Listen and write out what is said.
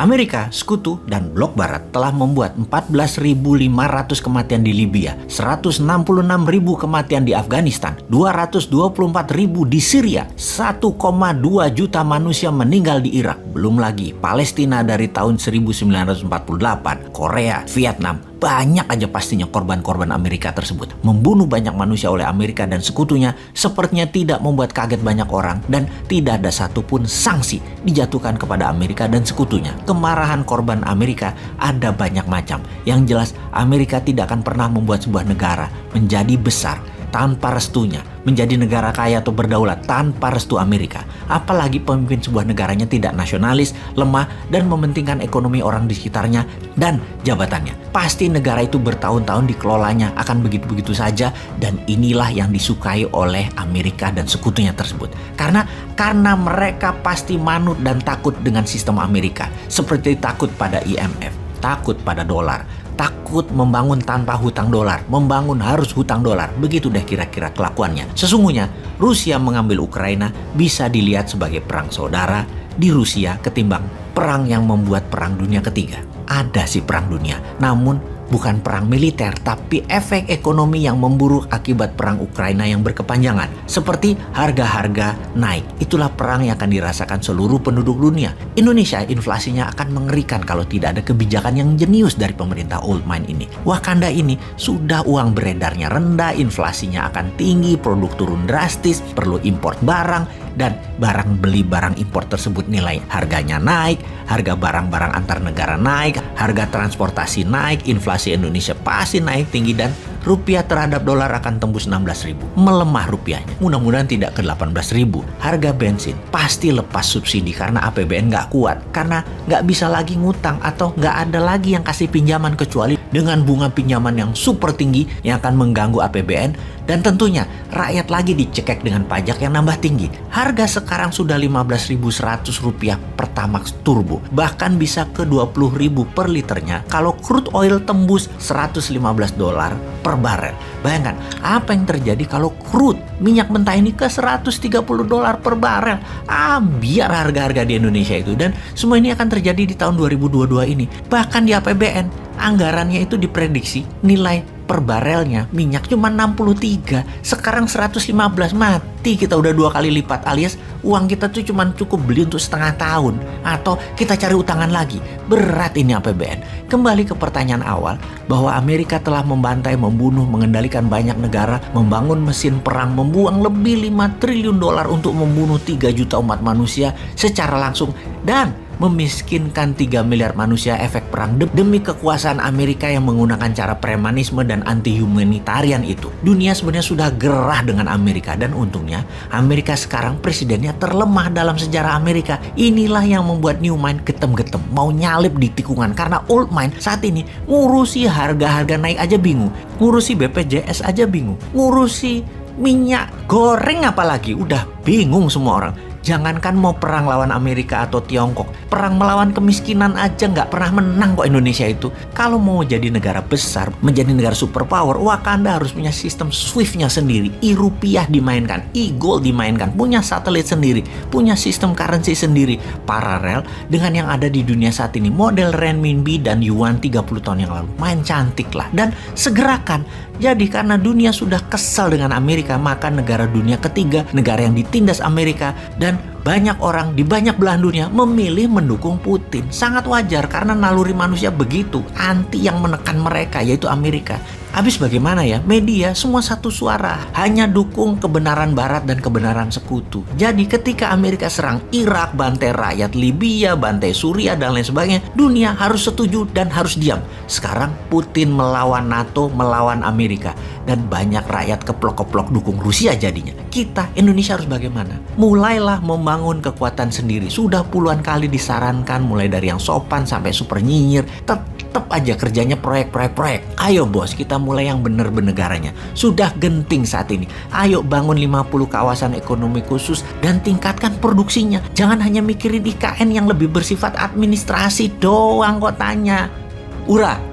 Amerika, Sekutu, dan Blok Barat telah membuat 14.500 kematian di Libya, 166.000 kematian di Afghanistan, 224.000 di Syria, 1,2 juta manusia meninggal di Irak. Belum lagi Palestina dari tahun 1948, Korea, Vietnam. Banyak aja pastinya korban-korban Amerika tersebut. Membunuh banyak manusia oleh Amerika dan sekutunya sepertinya tidak membuat kaget banyak orang dan tidak ada satupun sanksi dijatuhkan kepada Amerika dan sekutunya. Kemarahan korban Amerika ada banyak macam. Yang jelas Amerika tidak akan pernah membuat sebuah negara menjadi besar tanpa restunya, menjadi negara kaya atau berdaulat tanpa restu Amerika. Apalagi pemimpin sebuah negaranya tidak nasionalis, lemah, dan mementingkan ekonomi orang di sekitarnya dan jabatannya. Pasti negara itu bertahun-tahun dikelolanya akan begitu-begitu saja, dan inilah yang disukai oleh Amerika dan sekutunya tersebut. Karena mereka pasti manut dan takut dengan sistem Amerika, seperti takut pada IMF, takut pada dolar, takut membangun tanpa hutang dolar, membangun harus hutang dolar. Begitu deh kira-kira kelakuannya. Sesungguhnya Rusia mengambil Ukraina bisa dilihat sebagai perang saudara di Rusia ketimbang perang yang membuat perang dunia ketiga. Ada sih perang dunia, namun bukan perang militer, tapi efek ekonomi yang memburuk akibat perang Ukraina yang berkepanjangan. Seperti harga-harga naik. Itulah perang yang akan dirasakan seluruh penduduk dunia. Indonesia inflasinya akan mengerikan kalau tidak ada kebijakan yang jenius dari pemerintah old mind ini. Wakanda ini sudah uang beredarnya rendah, inflasinya akan tinggi, produk turun drastis, perlu import barang, dan beli barang impor tersebut nilai harganya naik, harga barang-barang antar negara naik, harga transportasi naik, inflasi Indonesia pasti naik tinggi, dan rupiah terhadap dolar akan tembus 16.000. Melemah rupiahnya. Mudah-mudahan tidak ke 18.000. Harga bensin pasti lepas subsidi karena APBN nggak kuat. Karena nggak bisa lagi ngutang atau nggak ada lagi yang kasih pinjaman kecuali dengan bunga pinjaman yang super tinggi yang akan mengganggu APBN. Dan tentunya rakyat lagi dicekek dengan pajak yang nambah tinggi. Harga sekarang sudah 15.100 rupiah Pertamax Turbo. Bahkan bisa ke 20.000 per liternya kalau crude oil tembus 115 dolar per barel. Bayangkan apa yang terjadi kalau crude minyak mentah ini ke 130 dolar per barel. Biar harga-harga di Indonesia itu. Dan semua ini akan terjadi di tahun 2022 ini. Bahkan di APBN anggarannya itu diprediksi nilai per barelnya minyak cuma 63, sekarang 115, mati kita udah 2 kali lipat, alias uang kita tuh cuma cukup beli untuk setengah tahun atau kita cari utangan lagi. Berat ini APBN. Kembali ke pertanyaan awal bahwa Amerika telah membantai, membunuh, mengendalikan banyak negara, membangun mesin perang, membuang lebih 5 triliun dolar untuk membunuh 3 juta umat manusia secara langsung dan memiskinkan 3 miliar manusia efek perang demi kekuasaan Amerika yang menggunakan cara premanisme dan anti-humanitarian itu. Dunia sebenarnya sudah gerah dengan Amerika dan untungnya Amerika sekarang presidennya terlemah dalam sejarah Amerika. Inilah yang membuat New Mind getem-getem, mau nyalip di tikungan karena Old Mind saat ini ngurusi harga-harga naik aja bingung, ngurusi BPJS aja bingung, ngurusi minyak goreng apalagi udah bingung semua orang. Jangankan mau perang lawan Amerika atau Tiongkok, perang melawan kemiskinan aja nggak pernah menang kok Indonesia itu. Kalau mau jadi negara besar, menjadi negara superpower, Wakanda harus punya sistem SWIFT-nya sendiri, e-rupiah dimainkan, e-gold dimainkan, punya satelit sendiri, punya sistem currency sendiri, paralel dengan yang ada di dunia saat ini, model renminbi dan yuan 30 tahun yang lalu. Main cantik lah, dan segerakan. Jadi karena dunia sudah kesal dengan Amerika, maka negara dunia ketiga, negara yang ditindas Amerika, dan banyak orang di banyak belahan dunia memilih mendukung Putin. Sangat wajar karena naluri manusia begitu, anti yang menekan mereka yaitu Amerika. Habis bagaimana ya? Media semua satu suara, hanya dukung kebenaran Barat dan kebenaran sekutu. Jadi ketika Amerika serang Irak, bantai rakyat Libya, bantai Suriah dan lain sebagainya, dunia harus setuju dan harus diam. Sekarang Putin melawan NATO, melawan Amerika, dan banyak rakyat keplok-keplok dukung Rusia jadinya. Kita Indonesia harus bagaimana? Mulailah membangun kekuatan sendiri. Sudah puluhan kali disarankan mulai dari yang sopan sampai super nyinyir, tetap aja kerjanya proyek. Ayo bos, kita mulai yang bener bernegaranya. Sudah genting saat ini. Ayo bangun 50 kawasan ekonomi khusus dan tingkatkan produksinya. Jangan hanya mikirin IKN yang lebih bersifat administrasi doang kotanya. Ura.